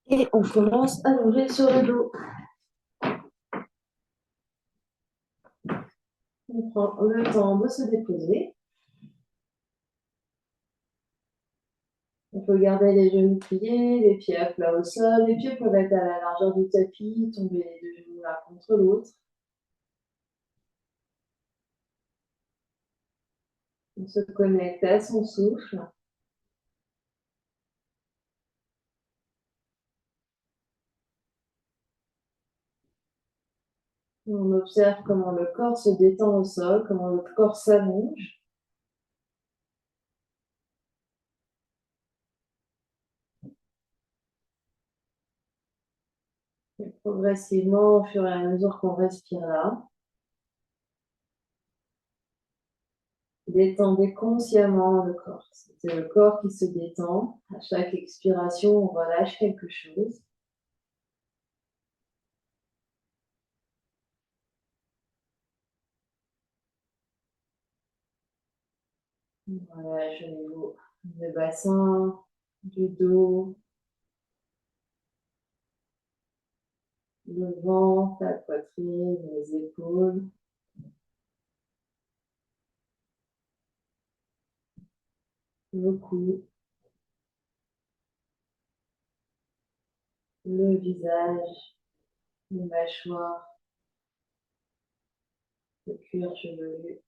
Et on commence à longer sur le dos. On prend le temps de se déposer. On peut garder les genoux pliés, les pieds à plat au sol. Les pieds peuvent être à la largeur du tapis, tomber les deux genoux l'un contre l'autre. On se connecte à son souffle. On observe comment le corps se détend au sol, comment le corps s'allonge. Et progressivement, au fur et à mesure qu'on respire là, détendez consciemment le corps. C'est le corps qui se détend. À chaque expiration, on relâche quelque chose. Voilà, je niveau le bassin, du dos, le ventre, la poitrine, les épaules, le cou, le visage, les mâchoires, le cuir chevelu.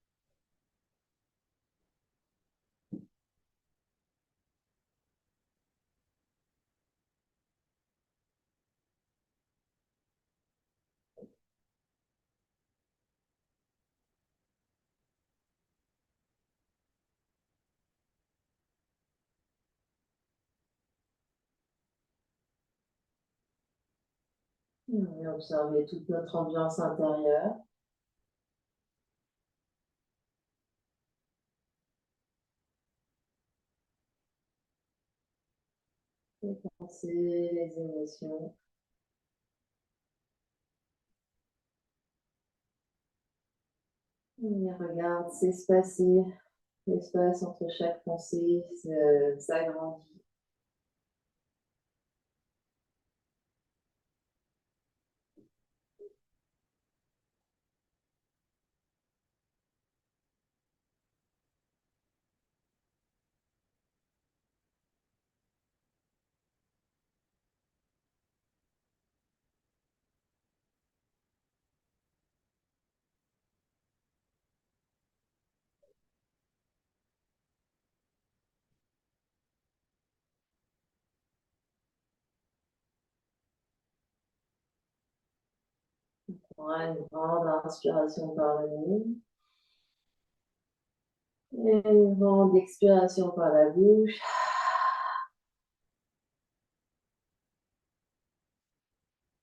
Et observer toute notre ambiance intérieure. Les pensées, les émotions. On regarde s'espacer. L'espace entre chaque pensée s'agrandit. On aura une grande inspiration par le nez. Et une grande expiration par la bouche.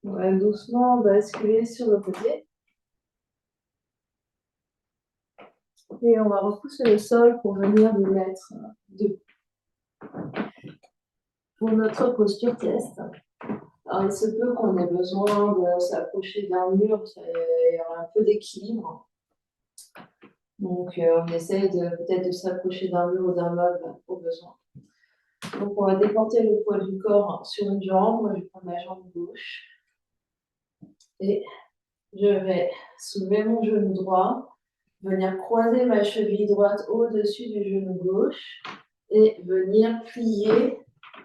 On va doucement basculer sur le côté. Et on va repousser le sol pour venir nous mettre debout. Pour notre posture test, alors il se peut qu'on ait besoin de s'approcher d'un mur, il y aura un peu d'équilibre. Donc on essaie peut-être de s'approcher d'un mur ou d'un meuble au besoin. Donc on va déporter le poids du corps sur une jambe. Moi, je prends ma jambe gauche. Et je vais soulever mon genou droit, venir croiser ma cheville droite au-dessus du genou gauche et venir plier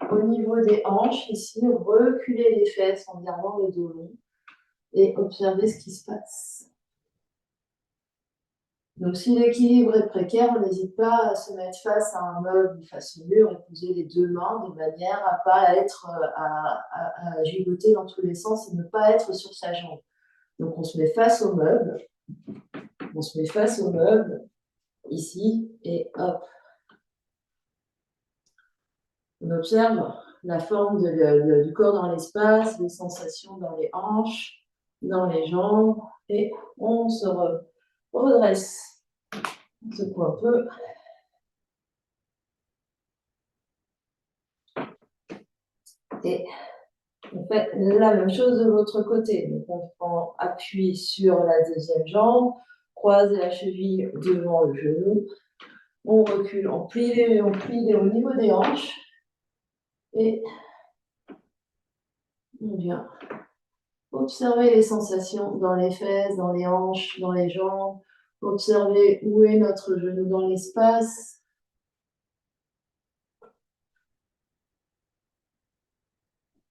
au niveau des hanches, ici, reculer les fesses en gardant le dos long et observer ce qui se passe. Donc, si l'équilibre est précaire, on n'hésite pas à se mettre face à un meuble ou face au mur et poser les deux mains de manière à pas être à gigoter dans tous les sens et ne pas être sur sa jambe. Donc, on se met face au meuble. On se met face au meuble, ici, et hop. On observe la forme du corps dans l'espace, les sensations dans les hanches, dans les jambes, et on se redresse. On secoue un peu. Et on fait la même chose de l'autre côté. Donc on prend appui sur la deuxième jambe, croise la cheville devant le genou, on recule, on plie au niveau des hanches, et On vient observer les sensations dans les fesses, dans les hanches, dans les jambes. Observer où est notre genou dans l'espace.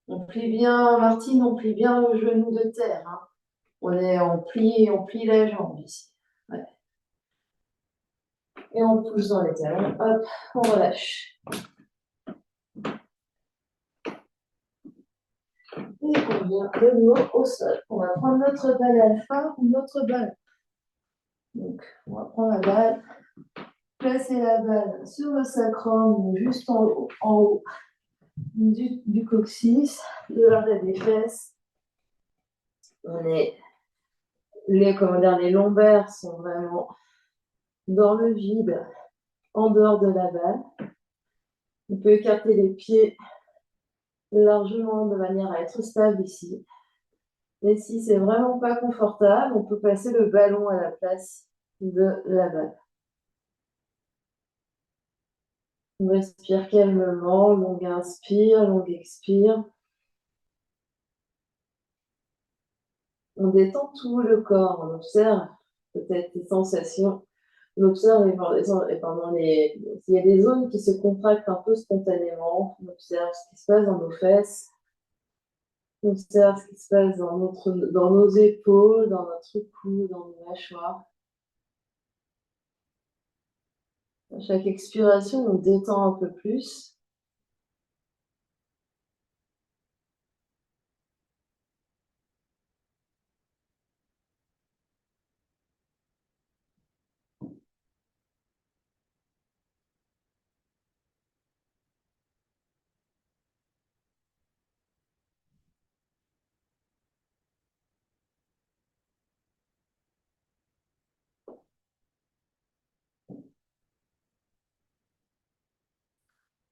On plie bien, Martine, on plie bien le genou de terre. Hein. On plie la jambe ici. Ouais. Et on pousse dans les talons. Hop, on relâche. Et on vient de nouveau au sol. On va prendre notre balle alpha ou notre balle. Donc, on va prendre la balle, placer la balle sur le sacrum ou juste en haut du coccyx, de l'arrêt des fesses. Les lombaires sont vraiment dans le vide, en dehors de la balle. On peut écarter les pieds largement de manière à être stable ici. Et si c'est vraiment pas confortable, on peut passer le ballon à la place de la balle. On respire calmement, longue inspire, longue expire. On détend tout le corps, on observe peut-être les sensations. On observe s'il y a des zones qui se contractent un peu spontanément, on observe ce qui se passe dans nos fesses, on observe ce qui se passe dans nos épaules, dans notre cou, dans nos mâchoires. À chaque expiration, on détend un peu plus.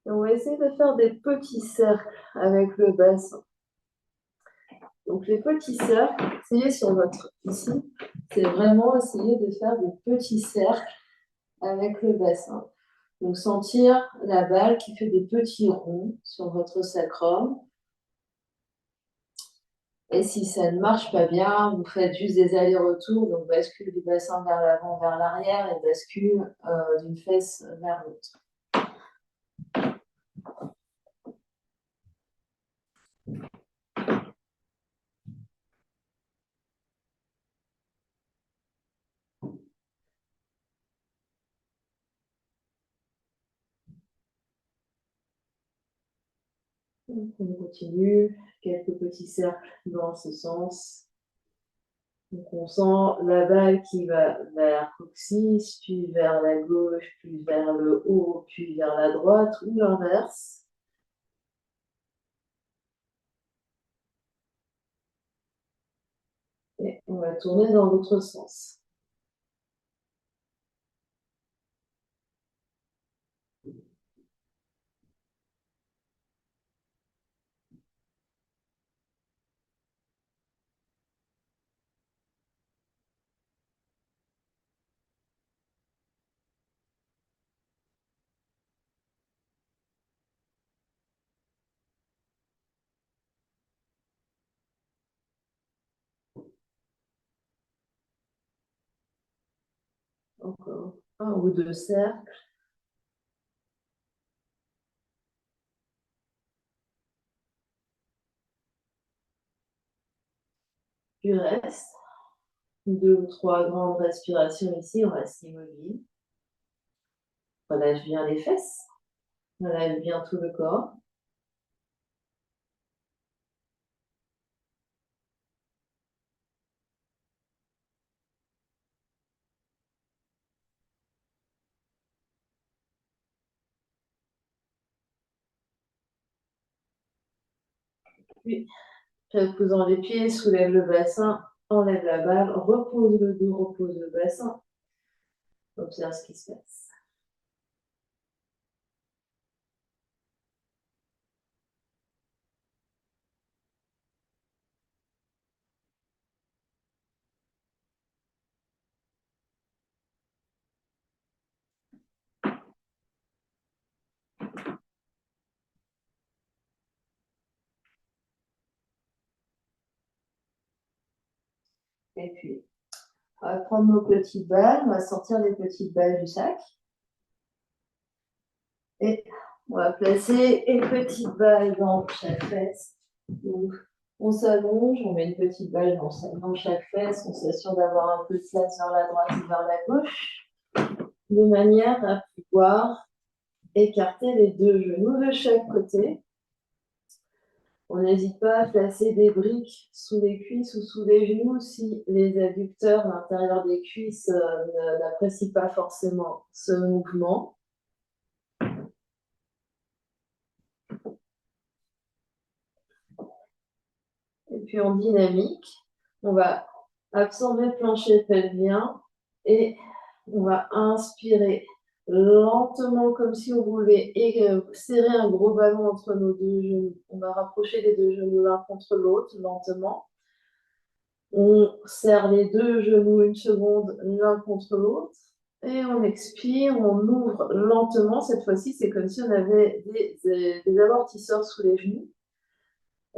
Et on va essayer de faire des petits cercles avec le bassin. Donc les petits cercles, essayez sur votre ici, c'est vraiment essayer de faire des petits cercles avec le bassin. Donc sentir la balle qui fait des petits ronds sur votre sacrum. Et si ça ne marche pas bien, vous faites juste des allers-retours, donc bascule du bassin vers l'avant, vers l'arrière et bascule d'une fesse vers l'autre. Donc on continue, quelques petits cercles dans ce sens. Donc on sent la balle qui va vers coccyx, puis vers la gauche, puis vers le haut, puis vers la droite ou l'inverse. Et on va tourner dans l'autre sens. Encore un ou deux cercles. Puis reste. Deux ou trois grandes respirations ici, on reste immobile. Relâche bien les fesses. Relâche bien tout le corps. Puis, posant les pieds, soulève le bassin, enlève la balle, repose le dos, repose le bassin. Observe ce qui se passe. Et puis, on va prendre nos petites balles, on va sortir les petites balles du sac. Et on va placer une petite balle dans chaque fesse. Donc, on s'allonge, on met une petite balle dans chaque fesse, on s'assure d'avoir un peu de place vers la droite et vers la gauche, de manière à pouvoir écarter les deux genoux de chaque côté. On n'hésite pas à placer des briques sous les cuisses ou sous les genoux si les adducteurs, l'intérieur des cuisses, n'apprécient pas forcément ce mouvement. Et puis en dynamique, on va absorber le plancher pelvien et on va inspirer lentement comme si on voulait serrer un gros ballon entre nos deux genoux. On va rapprocher les deux genoux l'un contre l'autre lentement. On serre les deux genoux une seconde l'un contre l'autre et on expire, on ouvre lentement. Cette fois-ci, c'est comme si on avait des amortisseurs sous les genoux.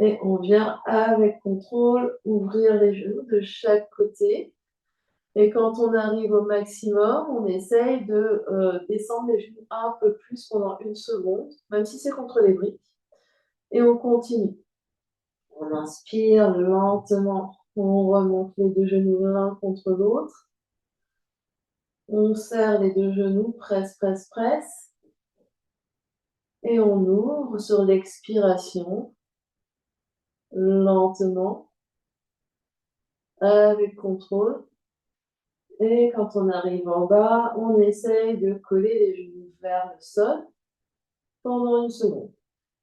Et on vient avec contrôle ouvrir les genoux de chaque côté. Et quand on arrive au maximum, on essaye de descendre les genoux un peu plus pendant une seconde, même si c'est contre les briques. Et on continue. On inspire lentement, on remonte les deux genoux l'un contre l'autre. On serre les deux genoux, presse, presse, presse. Et on ouvre sur l'expiration, lentement, avec contrôle. Et quand on arrive en bas, on essaye de coller les genoux vers le sol pendant une seconde.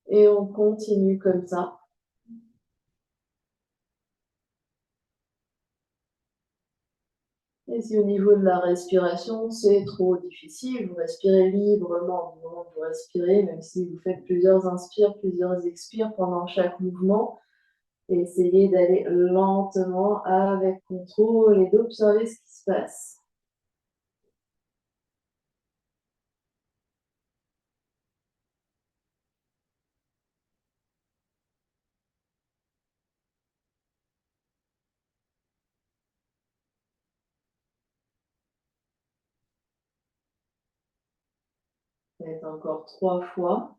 Et on continue comme ça. Et si au niveau de la respiration, c'est trop difficile, vous respirez librement du moment que vous respirez, même si vous faites plusieurs inspires, plusieurs expires pendant chaque mouvement. Et essayez d'aller lentement avec contrôle et d'observer ce qui se passe. Faites encore 3 fois.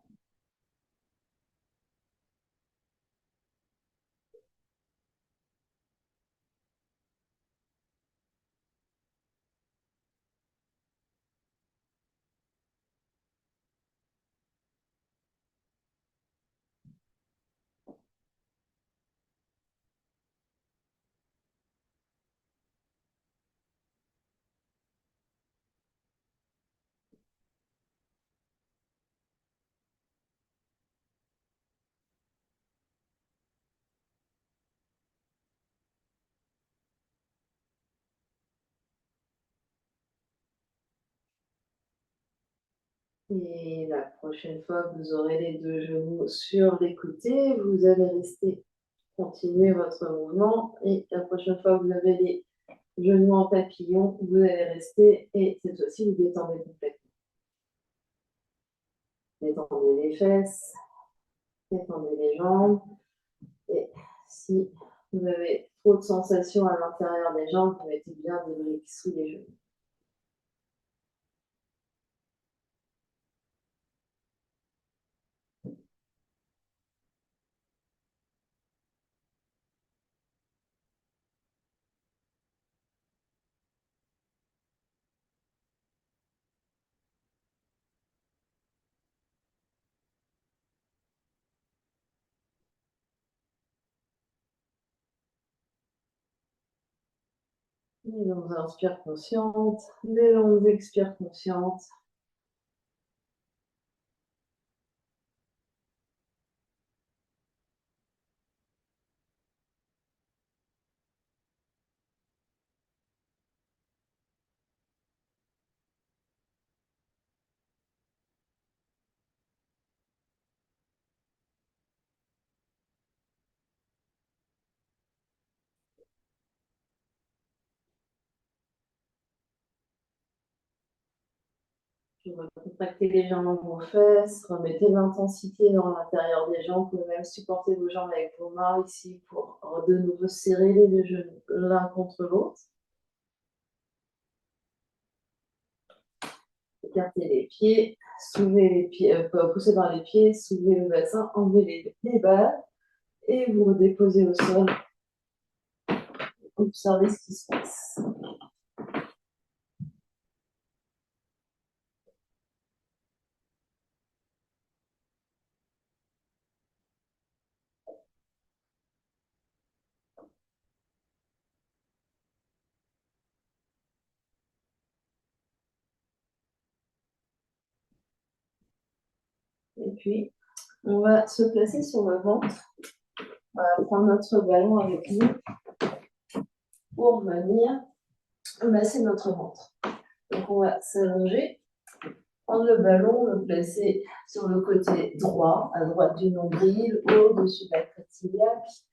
Et la prochaine fois que vous aurez les deux genoux sur les côtés, vous allez rester, continuer votre mouvement. Et la prochaine fois que vous avez les genoux en papillon, vous allez rester et cette fois-ci, vous détendez complètement. Détendez les fesses, détendez les jambes. Et si vous avez trop de sensations à l'intérieur des jambes, vous mettez bien des briques sous les genoux. Des longues inspires conscientes, des longues expires conscientes. Contractez légèrement vos fesses, remettez de l'intensité dans l'intérieur des jambes. Vous pouvez même supporter vos jambes avec vos mains ici pour de nouveau serrer les deux genoux l'un contre l'autre. Écartez les pieds, soulevez les pieds, poussez dans les pieds, soulevez le bassin, enlevez les balles et vous redéposez au sol. Observez ce qui se passe. Et puis, on va se placer sur le ventre. On va prendre notre ballon avec nous pour venir masser notre ventre. Donc, on va s'allonger, prendre le ballon, le placer sur le côté droit, à droite du nombril, au-dessus de la crête iliaque.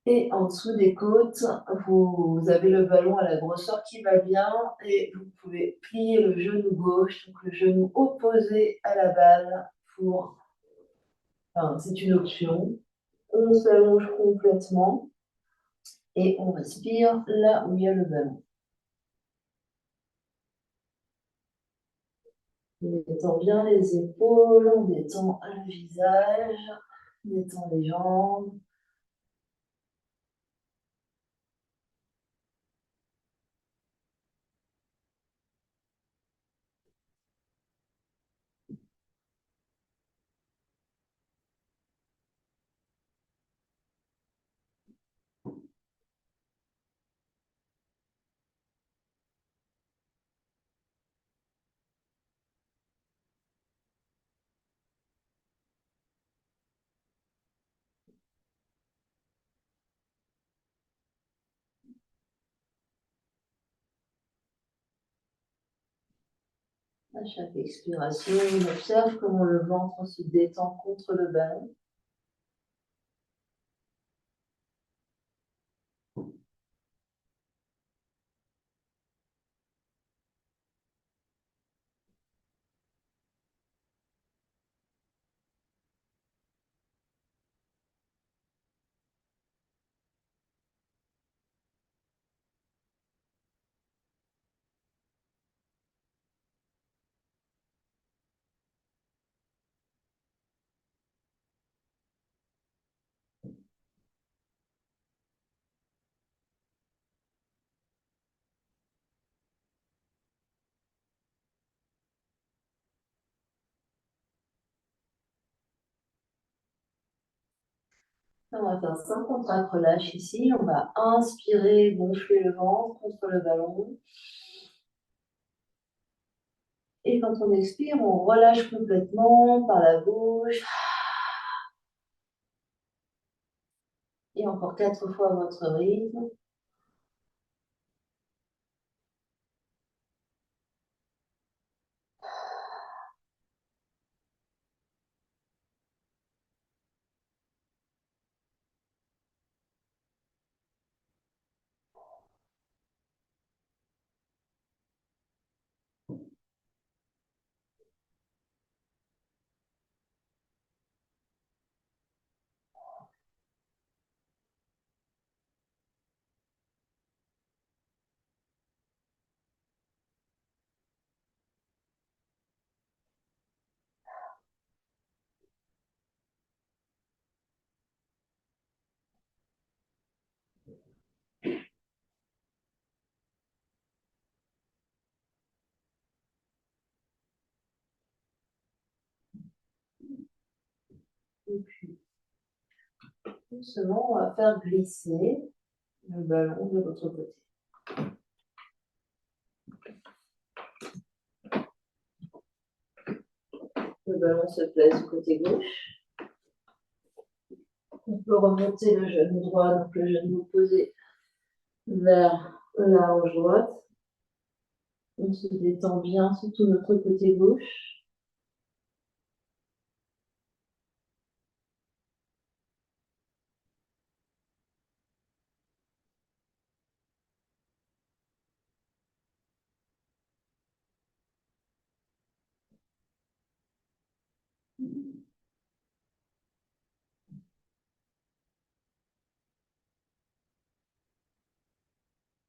Et en dessous des côtes, vous avez le ballon à la grosseur qui va bien et vous pouvez plier le genou gauche, donc le genou opposé à la balle pour. Enfin, c'est une option. On s'allonge complètement et on respire là où il y a le ballon. On détend bien les épaules, on détend le visage, on détend les jambes. À chaque expiration, on observe comment le ventre se détend contre le ballon. On va faire 5 contre relâche ici. On va inspirer, gonfler le ventre contre le ballon. Et quand on expire, on relâche complètement par la bouche. Et encore 4 fois votre rythme. Et puis, doucement, on va faire glisser le ballon de l'autre côté. Le ballon se place du côté gauche. On peut remonter le genou droit, donc le genou opposé vers la hanche droite. On se détend bien, surtout notre côté gauche.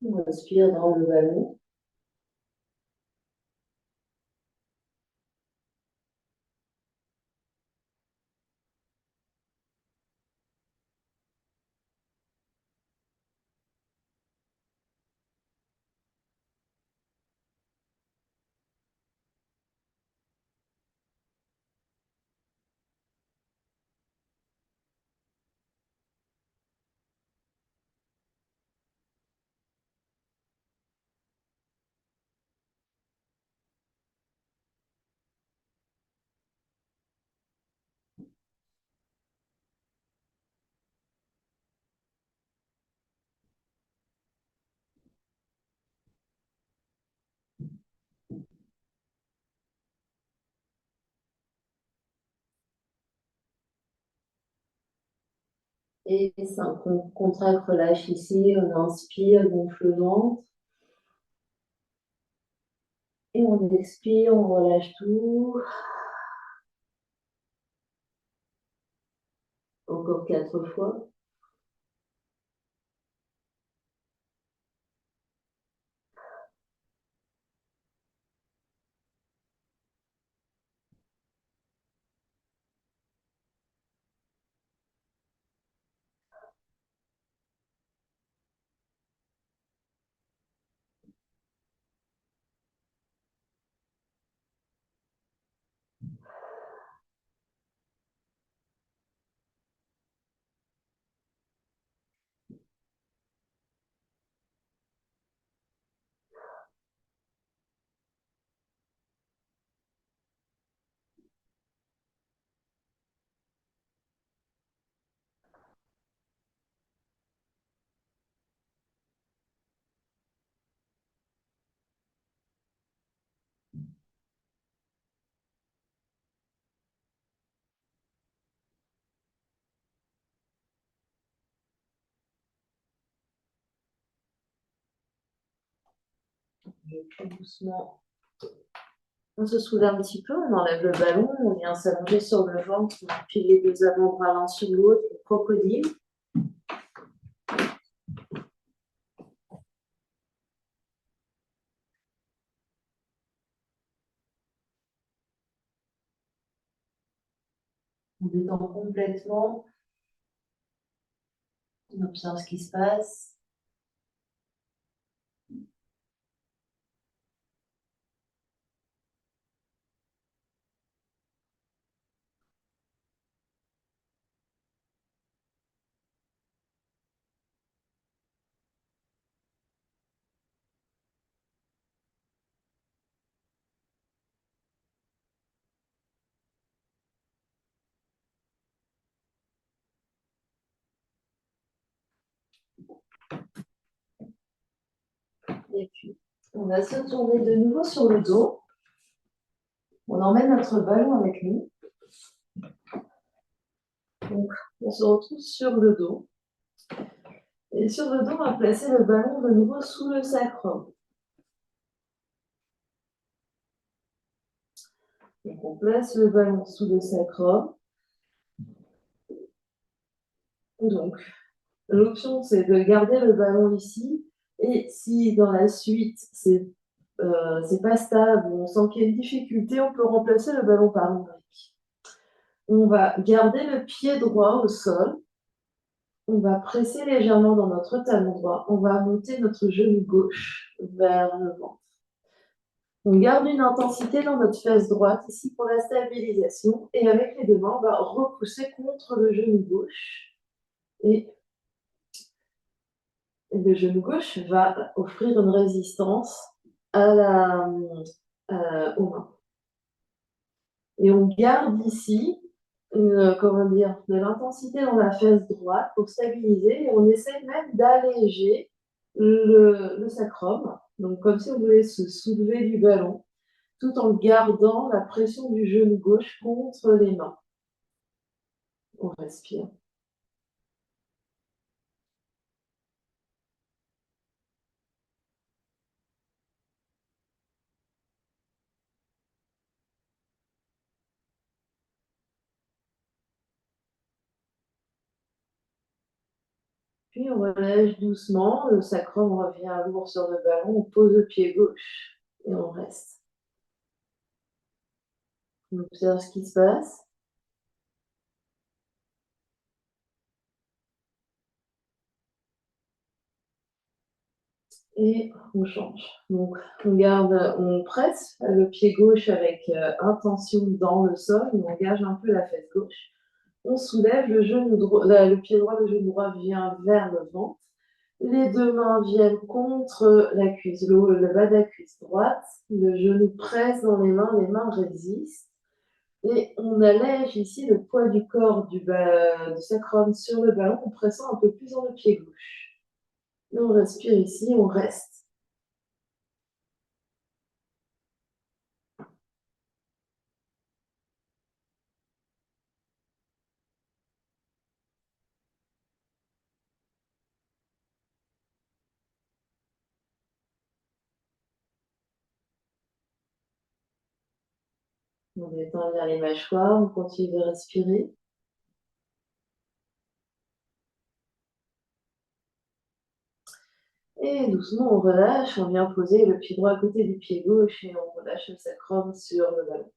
On respire dans le ballon. Et c'est un contracte, relâche ici. On inspire, gonfle le ventre. Et on expire, on relâche tout. Encore 4 fois. Et tout doucement. On se soulève un petit peu, on enlève le ballon, on vient s'allonger sur le ventre, on appuie les deux avant-bras l'un sur l'autre, crocodile. On détend complètement, on observe ce qui se passe. Et puis, on va se tourner de nouveau sur le dos. On emmène notre ballon avec nous. Donc, on se retrouve sur le dos. Et sur le dos, on va placer le ballon de nouveau sous le sacrum. Donc, on place le ballon sous le sacrum. Donc, l'option, c'est de garder le ballon ici. Et si dans la suite, c'est pas stable, on sent qu'il y a une difficulté, on peut remplacer le ballon par une brique. On va garder le pied droit au sol. On va presser légèrement dans notre talon droit. On va monter notre genou gauche vers le ventre. On garde une intensité dans notre fesse droite ici pour la stabilisation. Et avec les deux mains, on va repousser contre le genou gauche. Et le genou gauche va offrir une résistance aux mains. Et on garde ici de l'intensité dans la fesse droite pour stabiliser. Et on essaie même d'alléger le sacrum. Donc, comme si on voulait se soulever du ballon, tout en gardant la pression du genou gauche contre les mains. On respire. Puis on relève doucement, le sacrum revient lourd sur le ballon, on pose le pied gauche et on reste. On observe ce qui se passe. Et on change. Donc on garde, on presse le pied gauche avec intention dans le sol, on engage un peu la fesse gauche. On soulève le genou droit, le pied droit, le genou droit vient vers le ventre. Les deux mains viennent contre la cuisse, le bas de la cuisse droite. Le genou presse dans les mains résistent. Et on allège ici le poids du corps du sacrum sur le ballon en pressant un peu plus dans le pied gauche. Et on respire ici, on reste. On détend bien les mâchoires, on continue de respirer. Et doucement, on relâche, on vient poser le pied droit à côté du pied gauche et on relâche le sacrum sur le ballon.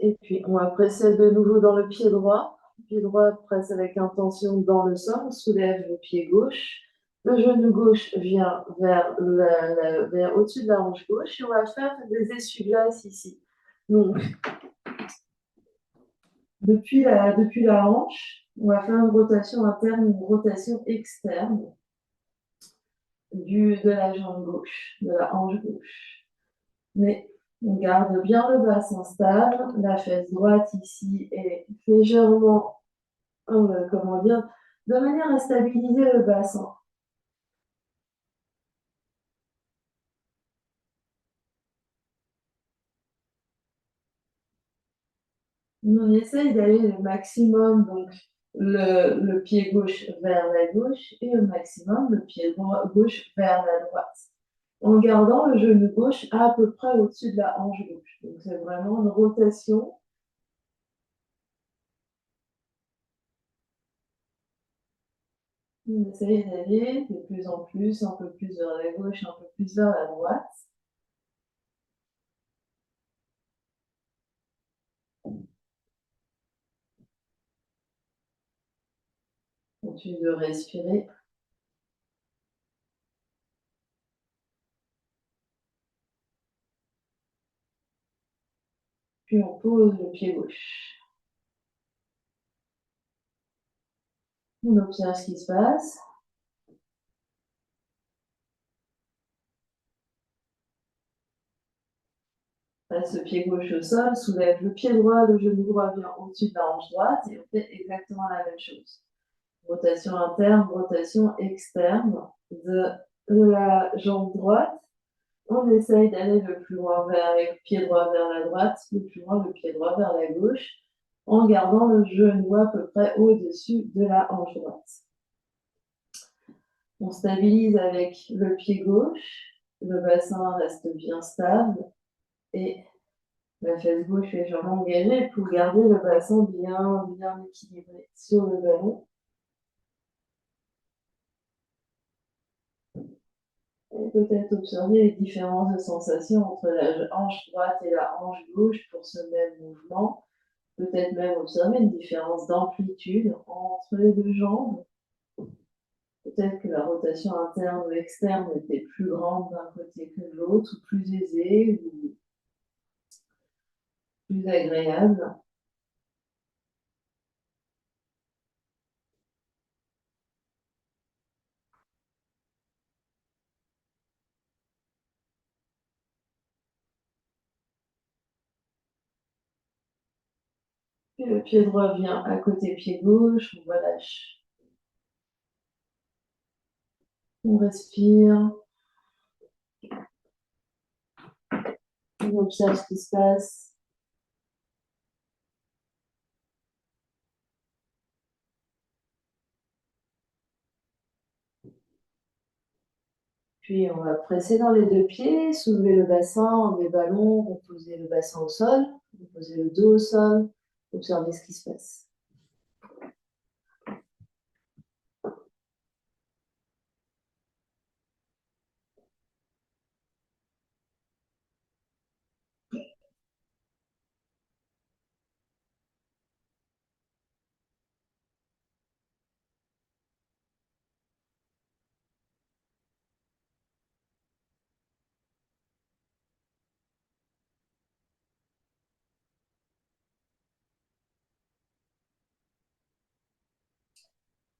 Et puis, on va presser de nouveau dans le pied droit. Le pied droit presse avec intention dans le sol, on soulève le pied gauche. Le genou gauche vient vers au-dessus de la hanche gauche et on va faire des essuie-glaces ici. Donc, depuis la hanche, on va faire une rotation interne, une rotation externe de la jambe gauche, de la hanche gauche. Mais on garde bien le bassin stable, la fesse droite ici est légèrement, comment dire, de manière à stabiliser le bassin. On essaye d'aller le maximum, donc le pied gauche vers la gauche et au maximum le pied gauche vers la droite, en gardant le genou gauche à peu près au-dessus de la hanche gauche. Donc c'est vraiment une rotation. On essaye d'aller de plus en plus, un peu plus vers la gauche, un peu plus vers la droite. Continue de respirer. Puis on pose le pied gauche. On observe ce qui se passe. Passe le pied gauche au sol, soulève le pied droit, le genou droit vient au-dessus de la hanche droite et on fait exactement la même chose. Rotation interne, rotation externe de la jambe droite. On essaye d'aller le plus loin avec le pied droit vers la droite, le plus loin le pied droit vers la gauche, en gardant le genou à peu près au-dessus de la hanche droite. On stabilise avec le pied gauche, le bassin reste bien stable et la fesse gauche légèrement engagée pour garder le bassin bien équilibré sur le ballon. Et peut-être observer les différences de sensations entre la hanche droite et la hanche gauche pour ce même mouvement. Peut-être même observer une différence d'amplitude entre les deux jambes. Peut-être que la rotation interne ou externe était plus grande d'un côté que de l'autre, ou plus aisée, ou plus agréable. Puis le pied droit vient à côté pied gauche, on relâche. On respire. On observe ce qui se passe. Puis on va presser dans les deux pieds, soulever le bassin, enlever le ballon, reposer le bassin au sol, reposer le dos au sol, observer ce qui se passe.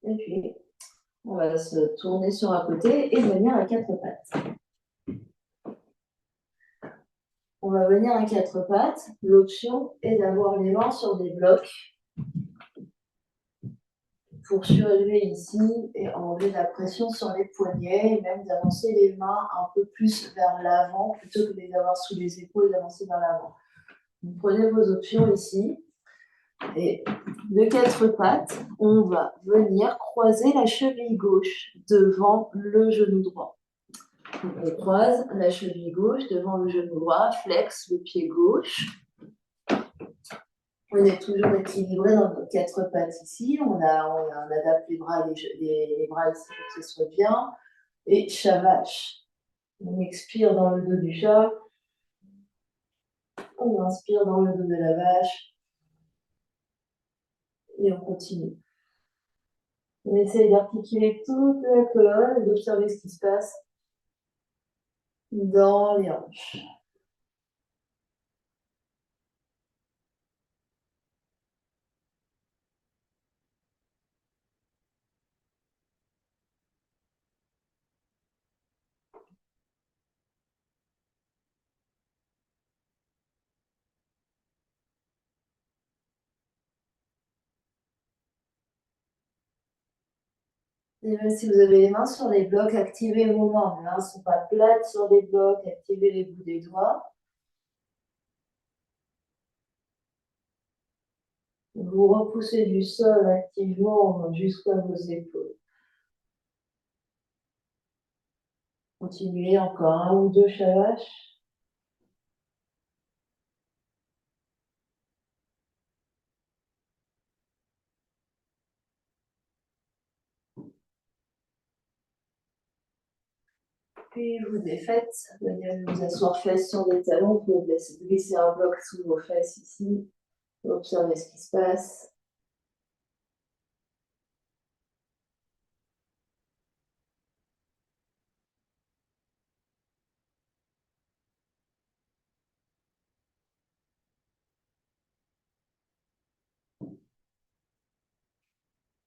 Et puis, on va se tourner sur un côté et venir à quatre pattes. On va venir à quatre pattes. L'option est d'avoir les mains sur des blocs pour surélever ici et enlever la pression sur les poignets et même d'avancer les mains un peu plus vers l'avant plutôt que de les avoir sous les épaules et d'avancer vers l'avant. Vous prenez vos options ici et de quatre pattes, on va venir croiser la cheville gauche devant le genou droit. Donc on croise la cheville gauche devant le genou droit, flex le pied gauche. On est toujours équilibré dans nos quatre pattes ici. On adapte les bras, les bras ici pour que ce soit bien. Et Shavash. On expire dans le dos du chat. On inspire dans le dos de la vache. Et on continue. On essaye d'articuler toute la colonne et d'observer ce qui se passe dans les hanches. Et même si vous avez les mains sur les blocs, activez vos mains. Les mains ne sont pas plates sur les blocs, activez les bouts des doigts. Vous repoussez du sol activement jusqu'à vos épaules. Continuez encore un ou deux Shavash. Puis vous défaites, venez vous asseoir fesses sur des talons, vous glisser un bloc sous vos fesses ici, observez ce qui se passe.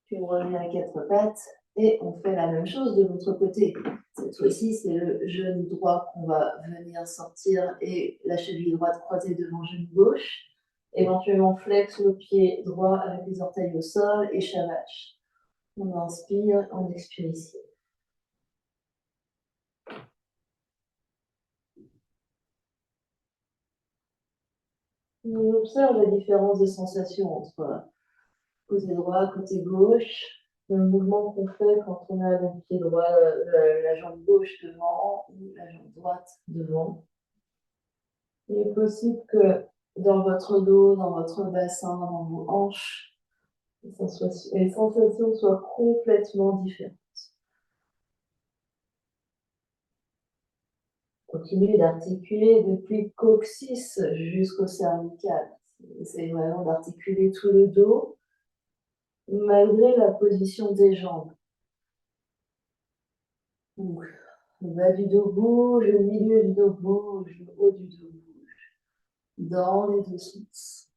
Puis on revient à quatre pattes et on fait la même chose de l'autre côté. Cette fois-ci, c'est le genou droit qu'on va venir sortir et la cheville droite croisée devant le genou gauche. Éventuellement, flex le pied droit avec les orteils au sol et Shavash. On inspire, on expire ici. On observe la différence de sensation entre côté droit, côté gauche, le mouvement qu'on fait quand on a le pied droit, la jambe gauche devant ou la jambe droite devant. Il est possible que dans votre dos, dans votre bassin, dans vos hanches, les sensations soient complètement différentes. Continuez d'articuler depuis le coccyx jusqu'au cervical. Essayez vraiment d'articuler tout le dos malgré la position des jambes. Donc, le bas du dos bouge, le milieu du dos bouge, le haut du dos bouge. Dans les deux sens.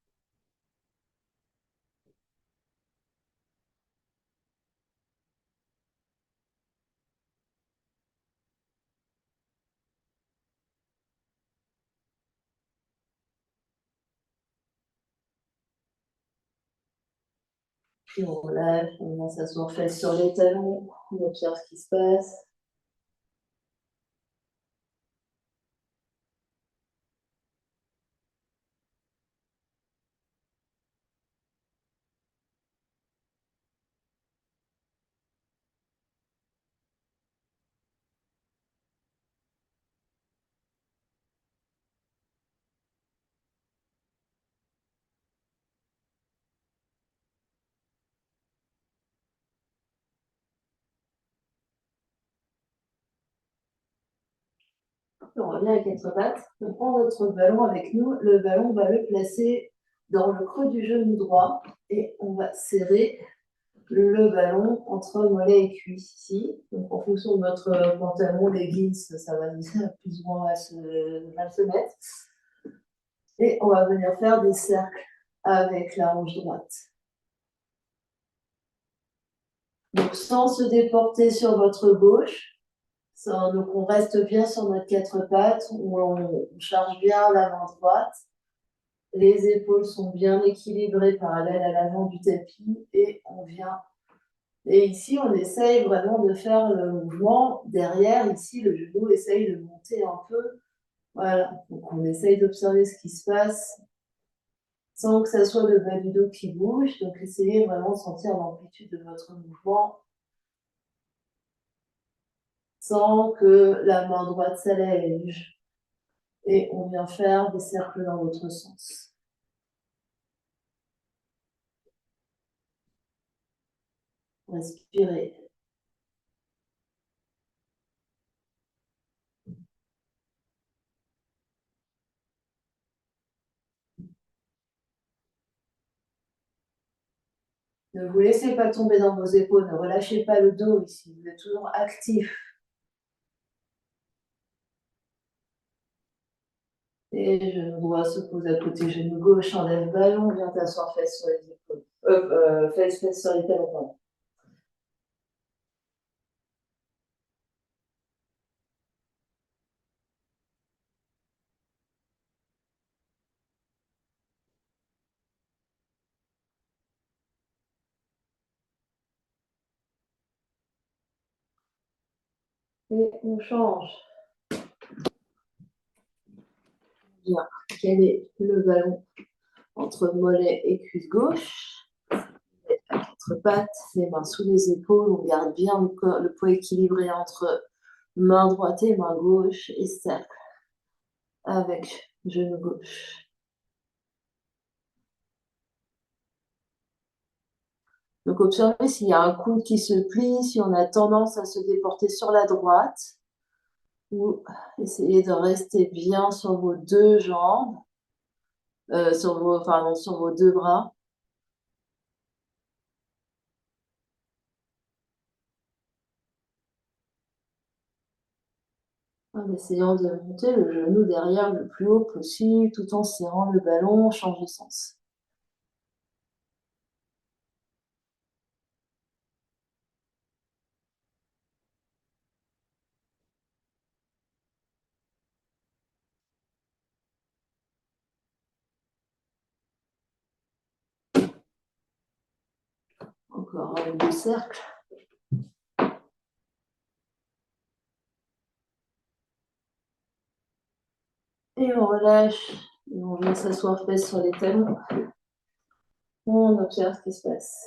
Puis on relève, on vient s'asseoir fesses sur les talons, on observe ce qui se passe. on revient à quatre pattes. On prend notre ballon avec nous. Le ballon, on va le placer dans le creux du genou droit et on va serrer le ballon entre mollet et cuisse ici. Donc, en fonction de votre pantalon, leggings, ça va plus ou moins mal se mettre. Et on va venir faire des cercles avec la hanche droite. Donc, sans se déporter sur votre gauche. Donc, on reste bien sur notre quatre pattes, on charge bien la main droite. Les épaules sont bien équilibrées parallèles à l'avant du tapis et on vient. Et ici, on essaye vraiment de faire le mouvement derrière. Ici, le genou essaye de monter un peu. Voilà. Donc, on essaye d'observer ce qui se passe sans que ça soit le bas du dos qui bouge. Donc, essayez vraiment de sentir l'amplitude de votre mouvement sans que la main droite s'allège. Et on vient faire des cercles dans l'autre sens. Respirez. Ne vous laissez pas tomber dans vos épaules, ne relâchez pas le dos ici, vous êtes toujours actif. Et genou droit se pose à côté, genou gauche, enlève ballon, viens t'asseoir fesse sur les épaules. Fesse sur les talons. Et on change. Bien, quel est le ballon entre mollet et cuisse gauche? À quatre pattes, les mains sous les épaules, on garde bien le poids équilibré entre main droite et main gauche et cercle avec genou gauche. Donc, observez s'il y a un coude qui se plie, si on a tendance à se déporter sur la droite, ou essayez de rester bien sur vos deux jambes, sur vos deux bras. En essayant de monter le genou derrière le plus haut possible, tout en serrant le ballon, change de sens. Encore un ou deux cercles. Et on relâche, et on vient s'asseoir fesse sur les talons. On observe ce qui se passe.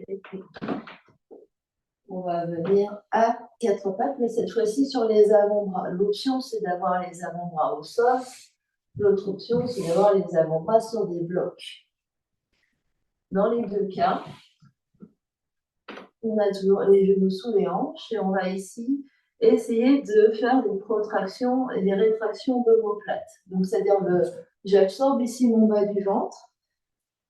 Et puis, on va venir à quatre pattes, mais cette fois-ci sur les avant-bras. L'option, c'est d'avoir les avant-bras au sol. L'autre option, c'est d'avoir les avant-bras sur des blocs. Dans les deux cas, on a toujours les genoux sous les hanches et on va ici essayer de faire des protractions et des rétractions d'omoplate. Donc, c'est-à-dire j'absorbe ici mon bas du ventre,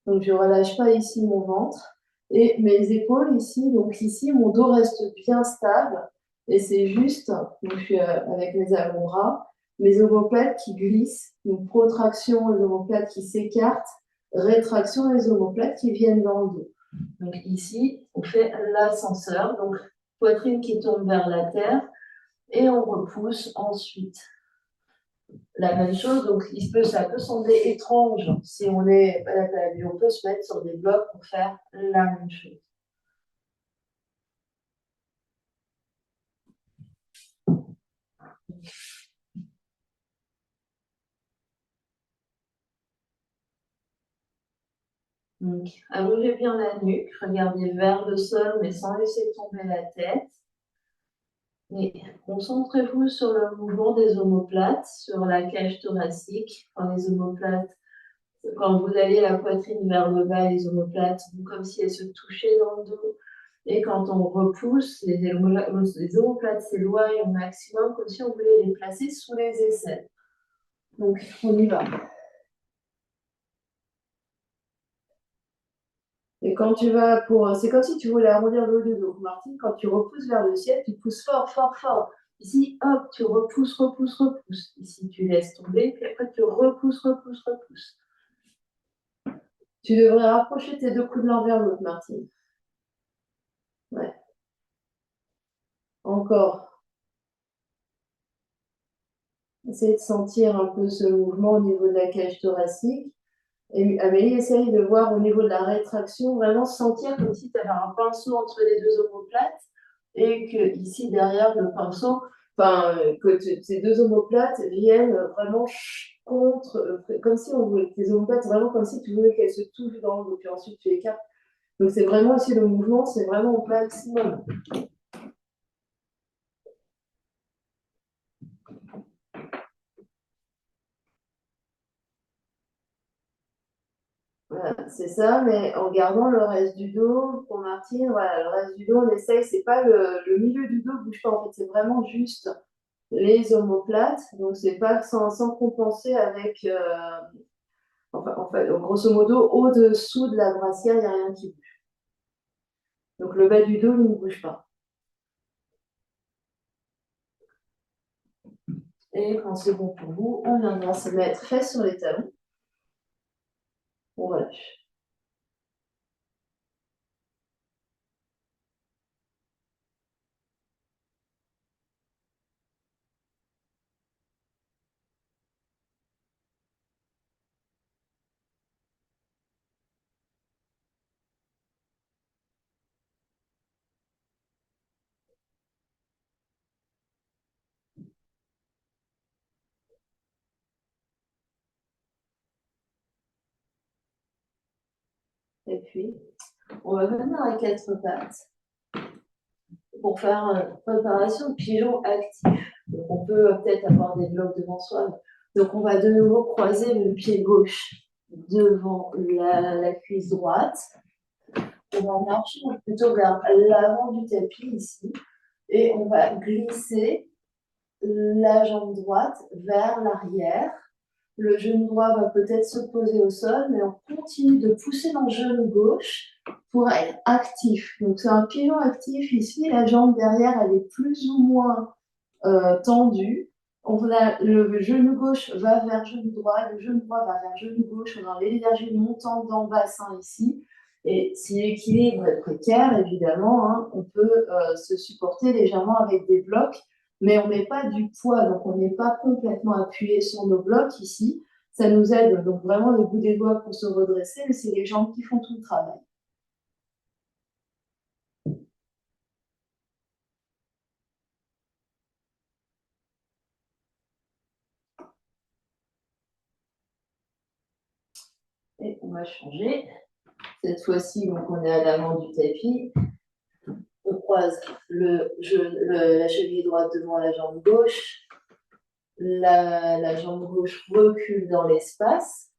donc je ne relâche pas ici mon ventre et mes épaules ici, donc ici mon dos reste bien stable et c'est juste, donc je suis avec mes avant-bras, mes omoplates qui glissent, donc protraction, les omoplates qui s'écartent, rétraction, les omoplates qui viennent dans le dos. Donc ici, on fait l'ascenseur, donc poitrine qui tombe vers la terre et on repousse ensuite. La même chose, donc ça peut sembler étrange si on est à la table. On peut se mettre sur des blocs pour faire la même chose. Donc, allongez bien la nuque, regardez vers le sol, mais sans laisser tomber la tête. Et concentrez-vous sur le mouvement des omoplates, sur la cage thoracique. Quand les omoplates, quand vous allez la poitrine vers le bas, les omoplates sont comme si elles se touchaient dans le dos. Et quand on repousse, les omoplates s'éloignent au maximum, comme si on voulait les placer sous les aisselles. Donc, on y va. Et quand tu vas pour. C'est comme si tu voulais arrondir le haut du dos. Martine, quand tu repousses vers le ciel, tu pousses fort, fort, fort. Ici, hop, tu repousses, repousses, repousses. Ici, tu laisses tomber, puis après, tu repousses, repousses, repousses. Tu devrais rapprocher tes deux coudes l'un vers l'autre, Martine. Ouais. Encore. Essaye de sentir un peu ce mouvement au niveau de la cage thoracique. Et Amélie, essaye de voir au niveau de la rétraction, vraiment sentir comme si tu avais un pinceau entre les deux omoplates et que ici, derrière le pinceau, que ces deux omoplates viennent vraiment contre, comme si on voulait, tes omoplates, vraiment comme si tu voulais qu'elles se touchent dans le dos, puis ensuite tu écartes. Donc c'est vraiment aussi le mouvement, c'est vraiment au maximum. Voilà, c'est ça, mais en gardant le reste du dos, pour Martine, voilà, le reste du dos, on essaye, c'est pas le milieu du dos bouge pas, en fait, c'est vraiment juste les omoplates, donc c'est pas sans compenser avec, en fait, grosso modo, au-dessous de la brassière, il n'y a rien qui bouge. Donc le bas du dos ne bouge pas. Et quand c'est bon pour vous, on viendra se mettre fesses sur les talons. On relâche. Et puis, on va venir à quatre pattes pour faire une préparation de pigeon actif. Donc on peut peut-être avoir des blocs devant soi. Donc on va de nouveau croiser le pied gauche devant la cuisse droite. On va marcher plutôt vers l'avant du tapis ici. Et on va glisser la jambe droite vers l'arrière. Le genou droit va peut-être se poser au sol, mais on continue de pousser dans le genou gauche pour être actif. Donc c'est un pigeon actif ici. La jambe derrière, elle est plus ou moins tendue. Le genou gauche va vers le genou droit, le genou droit va vers le genou gauche. On a l'énergie montante dans le bassin ici. Et si l'équilibre est précaire, évidemment, hein, on peut se supporter légèrement avec des blocs, mais on ne met pas du poids, donc on n'est pas complètement appuyé sur nos blocs ici. Ça nous aide donc vraiment le bout des doigts pour se redresser, mais c'est les jambes qui font tout le travail. Et on va changer. Cette fois-ci, donc on est à l'avant du tapis. On croise la cheville droite devant la jambe gauche. La jambe gauche recule dans l'espace.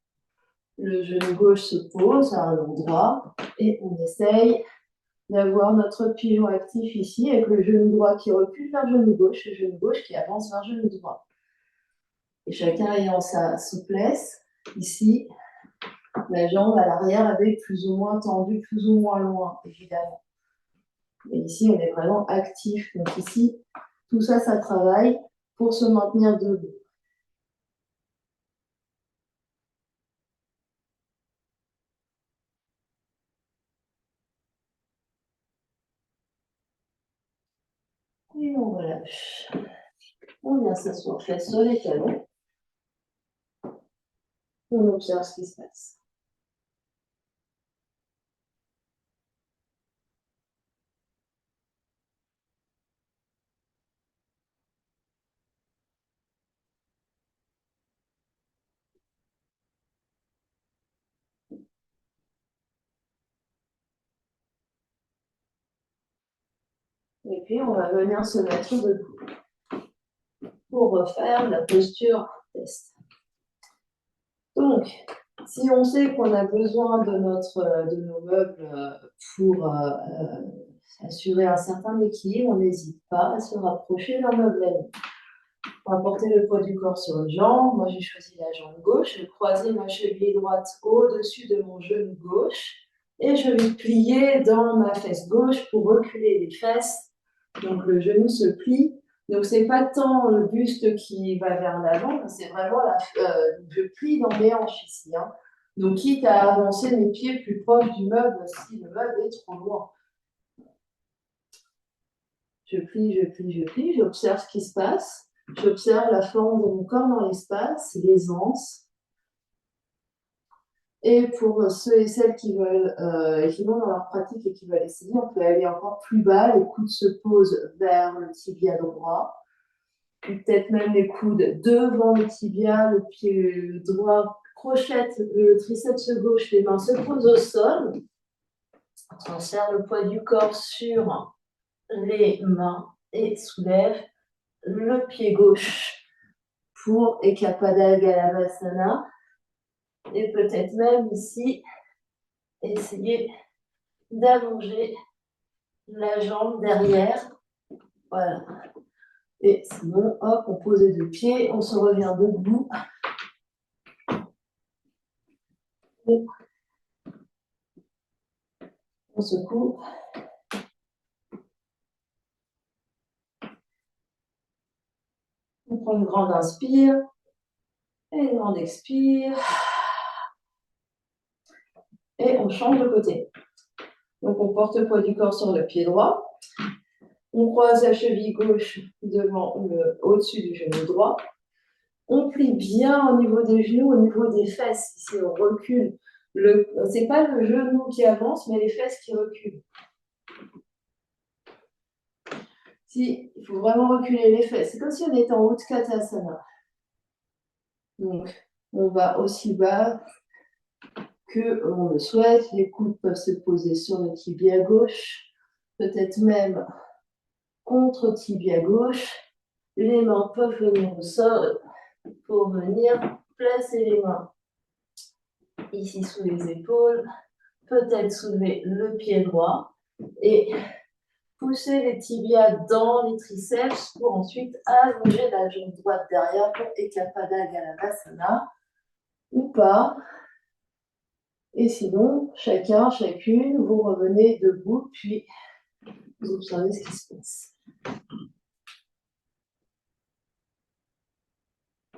Le genou gauche se pose à un endroit et on essaye d'avoir notre pigeon actif ici avec le genou droit qui recule vers le genou gauche et le genou gauche qui avance vers le genou droit. Et chacun ayant sa souplesse, ici, la jambe à l'arrière avait plus ou moins tendue, plus ou moins loin, évidemment. Et ici, on est vraiment actif. Donc ici, tout ça, ça travaille pour se maintenir debout. Et on relâche. On vient s'asseoir face sur les talons. On observe ce qui se passe. Et puis, on va venir se mettre debout pour refaire la posture test. Donc, si on sait qu'on a besoin de nos meubles pour assurer un certain équilibre, on n'hésite pas à se rapprocher d'un meuble ami. On va porter le poids du corps sur une jambe. Moi, j'ai choisi la jambe gauche. Je vais croiser ma cheville droite au-dessus de mon genou gauche. Et je vais plier dans ma fesse gauche pour reculer les fesses. Donc, le genou se plie. Donc, ce n'est pas tant le buste qui va vers l'avant, c'est vraiment je plie dans mes hanches ici. Hein. Donc, quitte à avancer mes pieds plus proches du meuble si le meuble est trop loin. Je plie, je plie, je plie. J'observe ce qui se passe. J'observe la forme de mon corps dans l'espace, l'aisance. Et pour ceux et celles qui veulent, qui vont dans leur pratique et qui veulent essayer, on peut aller encore plus bas. Les coudes se posent vers le tibia droit. Puis peut-être même les coudes devant le tibia, le pied droit crochette le triceps gauche, les mains se posent au sol. On transfère le poids du corps sur les mains et soulève le pied gauche pour Ekapada Galavasana. Et peut-être même ici, essayer d'allonger la jambe derrière. Voilà. Et sinon, hop, on pose les deux pieds, on se revient debout. Et on secoue. On prend une grande inspire et une grande expire. Et on change de côté. Donc, on porte le poids du corps sur le pied droit. On croise la cheville gauche au-dessus du genou droit. On plie bien au niveau des genoux, au niveau des fesses. Ici, on recule. Ce n'est pas le genou qui avance, mais les fesses qui reculent. Si, il faut vraiment reculer les fesses. C'est comme si on était en Utkatasana. Donc, on va aussi bas que on le souhaite. Les coudes peuvent se poser sur le tibia gauche, peut-être même contre tibia gauche. Les mains peuvent venir au sol pour venir placer les mains ici sous les épaules. Peut-être soulever le pied droit et pousser les tibias dans les triceps pour ensuite allonger la jambe droite derrière pour Ekapada Galavasana ou pas. Et sinon, chacune, vous revenez debout, puis vous observez ce qui se passe.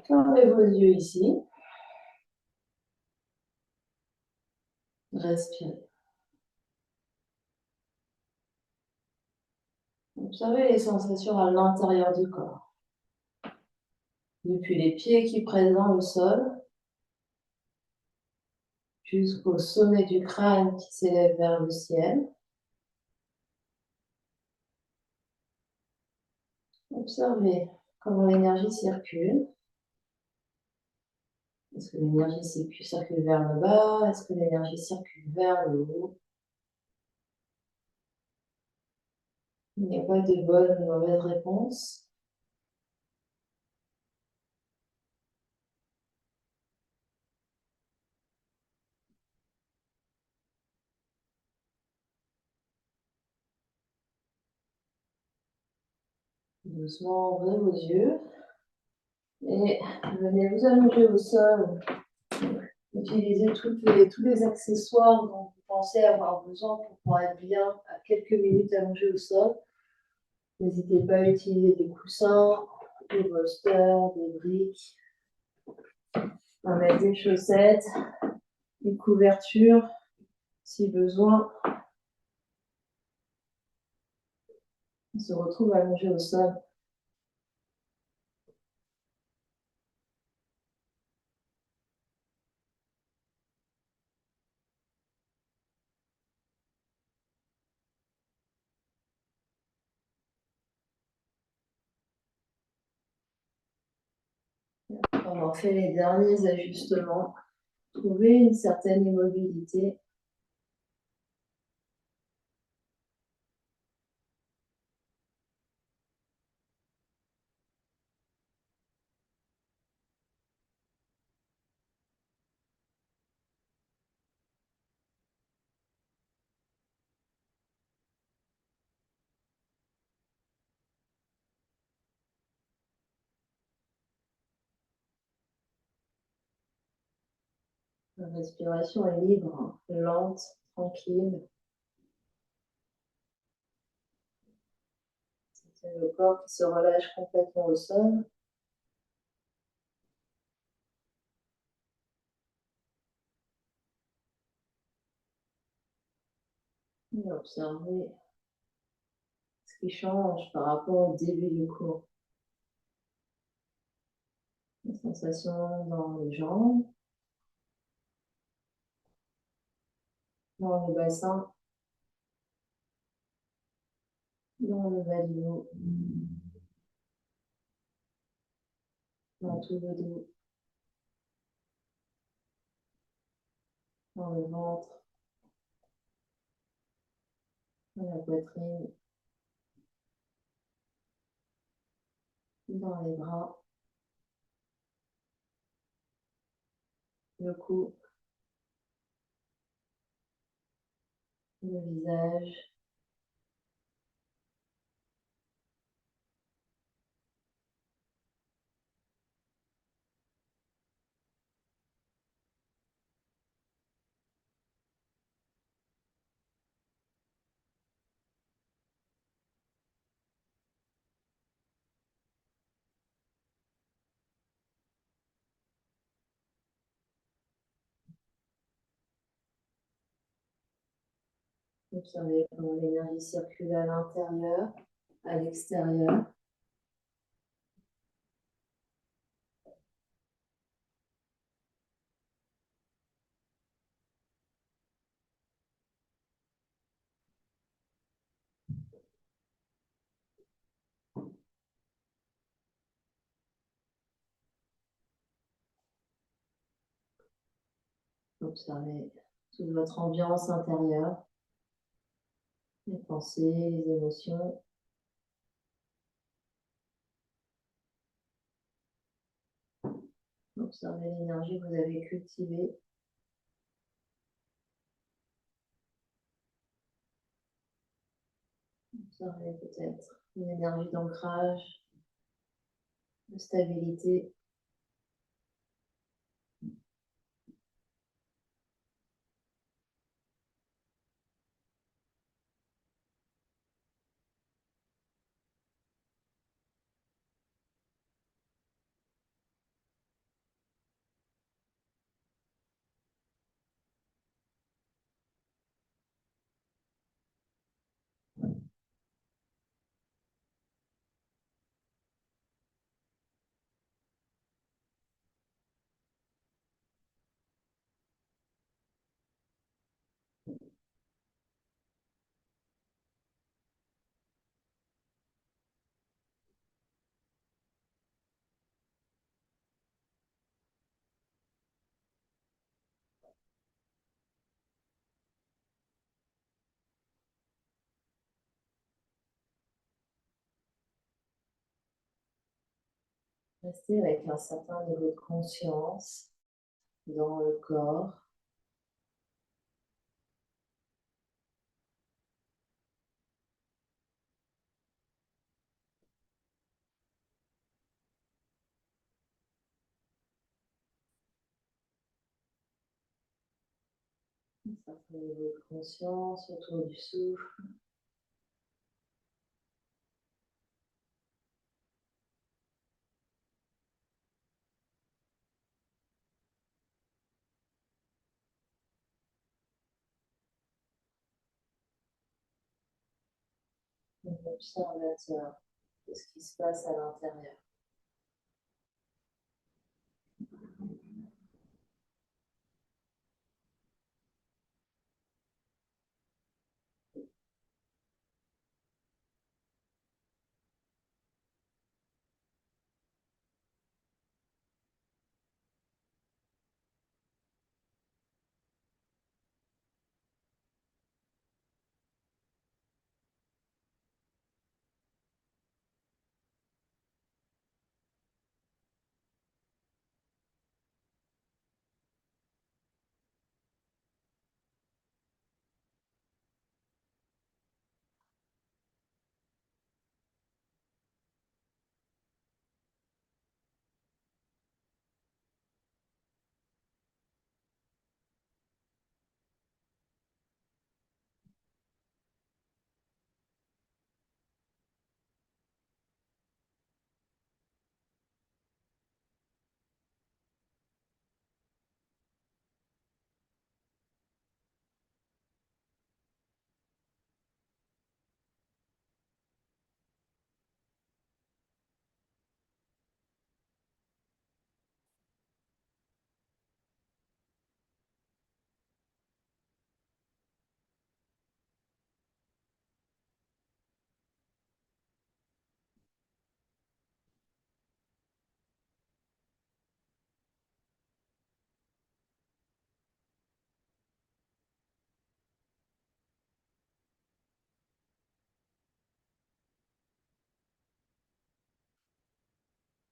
Fermez vos yeux ici. Respirez. Observez les sensations à l'intérieur du corps. Depuis les pieds qui prennent dans le sol, jusqu'au sommet du crâne qui s'élève vers le ciel. Observez comment l'énergie circule. Est-ce que l'énergie circule vers le bas? Est-ce que l'énergie circule vers le haut? Il n'y a pas de bonne ou de mauvaise réponse. Doucement, ouvrez vos yeux et venez vous allonger au sol. Utilisez tous les accessoires dont vous pensez avoir besoin pour pouvoir être bien à quelques minutes allongé au sol. N'hésitez pas à utiliser des coussins, des bolsters, des briques. On va mettre des chaussettes, des couvertures si besoin. On se retrouve allongé au sol. Après avoir fait les derniers ajustements, trouver une certaine immobilité. La respiration est libre, lente, tranquille. C'est le corps qui se relâche complètement au sol. Et observez ce qui change par rapport au début du cours. Les sensations dans les jambes, dans le bassin, dans le bas du dos, dans tout le dos, dans le ventre, dans la poitrine, dans les bras, le cou, le visage. Observez comment l'énergie circule à l'intérieur, à l'extérieur. Observez toute votre ambiance intérieure, les pensées, les émotions. Observez l'énergie que vous avez cultivée. Observez peut-être une énergie d'ancrage, de stabilité. Restez avec un certain niveau de conscience dans le corps. Un certain niveau de conscience autour du souffle. Un observateur de ce qui se passe à l'intérieur.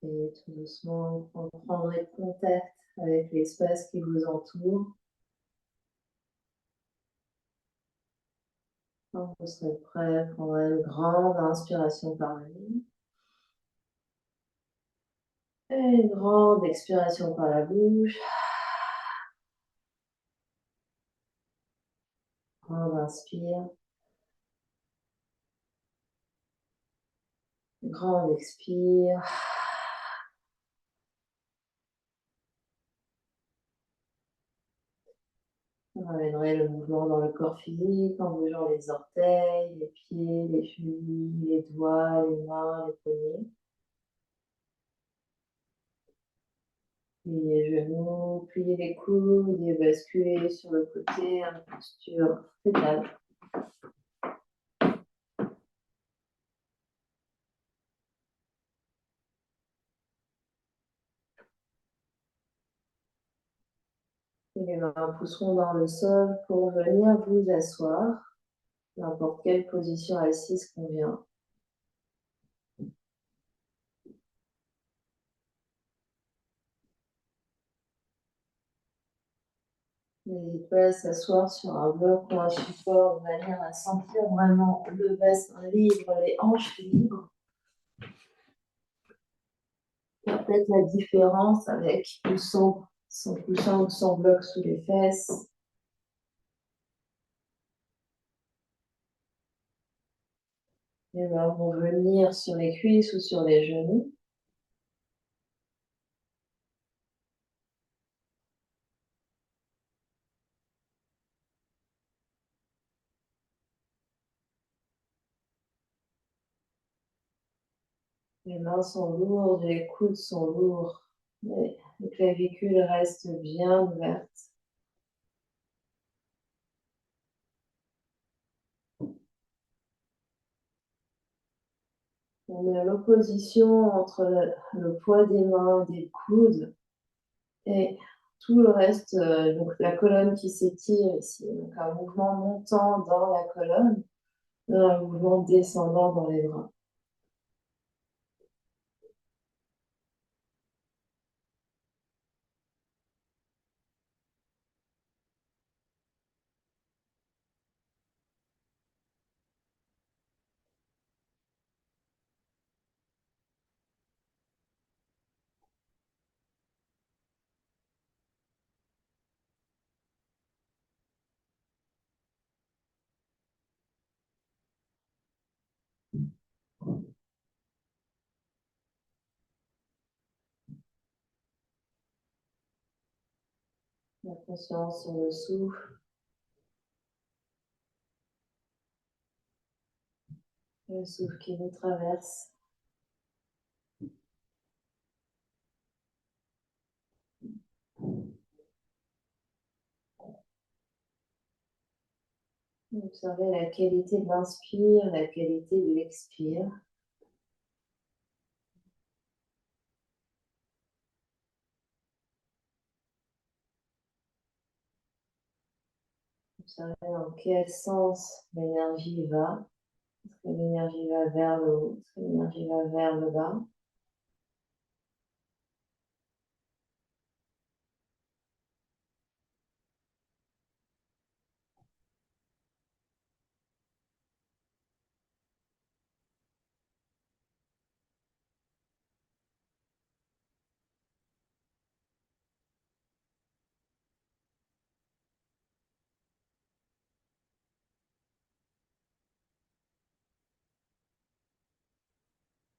Et tout doucement, vous prendrez contact avec l'espace qui vous entoure. Quand vous serez prêt, prendrez une grande inspiration par le nez. Et une grande expiration par la bouche. Grande inspire. Grande expire. Vous ramènerez le mouvement dans le corps physique en bougeant les orteils, les pieds, les chevilles, les doigts, les mains, les poignets. Pliez les genoux, pliez les coudes et basculez sur le côté en posture fétale. Et les mains pousseront dans le sol pour venir vous asseoir. N'importe quelle position assise convient. N'hésitez pas à s'asseoir sur un bloc ou un support de manière à sentir vraiment le bassin libre, les hanches libres. Peut-être la différence avec ou sans coussin ou sans bloc sous les fesses. Les mains vont venir sur les cuisses ou sur les genoux. Les mains sont lourdes, les coudes sont lourds. Mais les clavicules restent bien ouvertes. On est à l'opposition entre le poids des mains, des coudes et tout le reste, donc la colonne qui s'étire ici. Donc un mouvement montant dans la colonne et un mouvement descendant dans les bras. La conscience sur le souffle, le souffle qui nous traverse. Observez la qualité de l'inspire, la qualité de l'expire. Observez dans quel sens l'énergie va. Est-ce que l'énergie va vers le haut? Est-ce que l'énergie va vers le bas?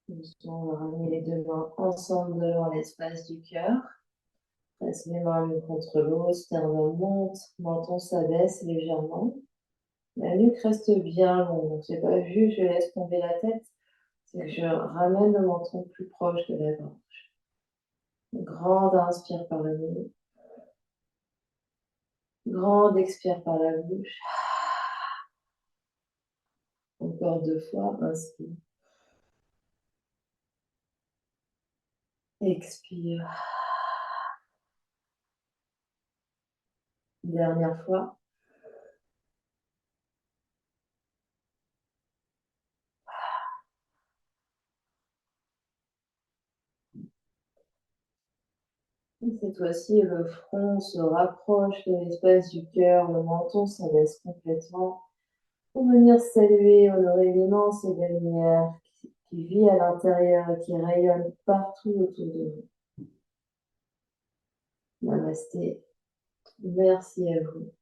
Doucement, on va ramener les deux mains ensemble devant l'espace du cœur. Presse les mains l'une contre l'autre, sternum monte, menton s'abaisse légèrement. La nuque reste bien longue, donc c'est pas juste je laisse tomber la tête, c'est que je ramène le menton plus proche de la gorge. Une grande inspire par le nez, grande expire par la bouche. Encore deux fois, inspire, expire. Dernière fois. Cette fois-ci, le front se rapproche de l'espace du cœur, le menton s'abaisse complètement pour venir saluer, honorer l'immense et belle lumière qui vit à l'intérieur et qui rayonne partout autour de nous. Namasté. Merci à vous.